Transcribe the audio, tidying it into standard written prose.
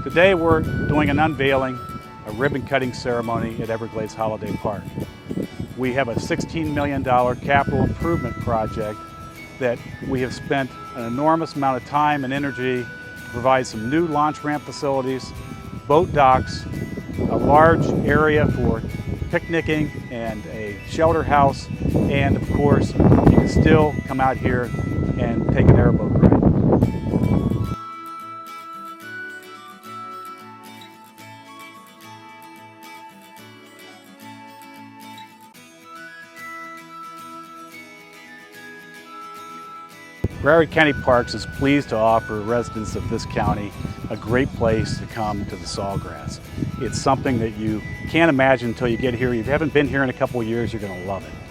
Today we're doing an unveiling, a ribbon cutting ceremony at Everglades Holiday Park. We have a $16 million capital improvement project that we have spent an enormous amount of time and energy to provide some new launch ramp facilities, boat docks, a large area for picnicking and a shelter house, and of course you can still come out here and take an airboat ride. Broward County Parks is pleased to offer residents of this county a great place to come to the Sawgrass. It's something that you can't imagine until you get here. If you haven't been here in a couple of years, you're going to love it.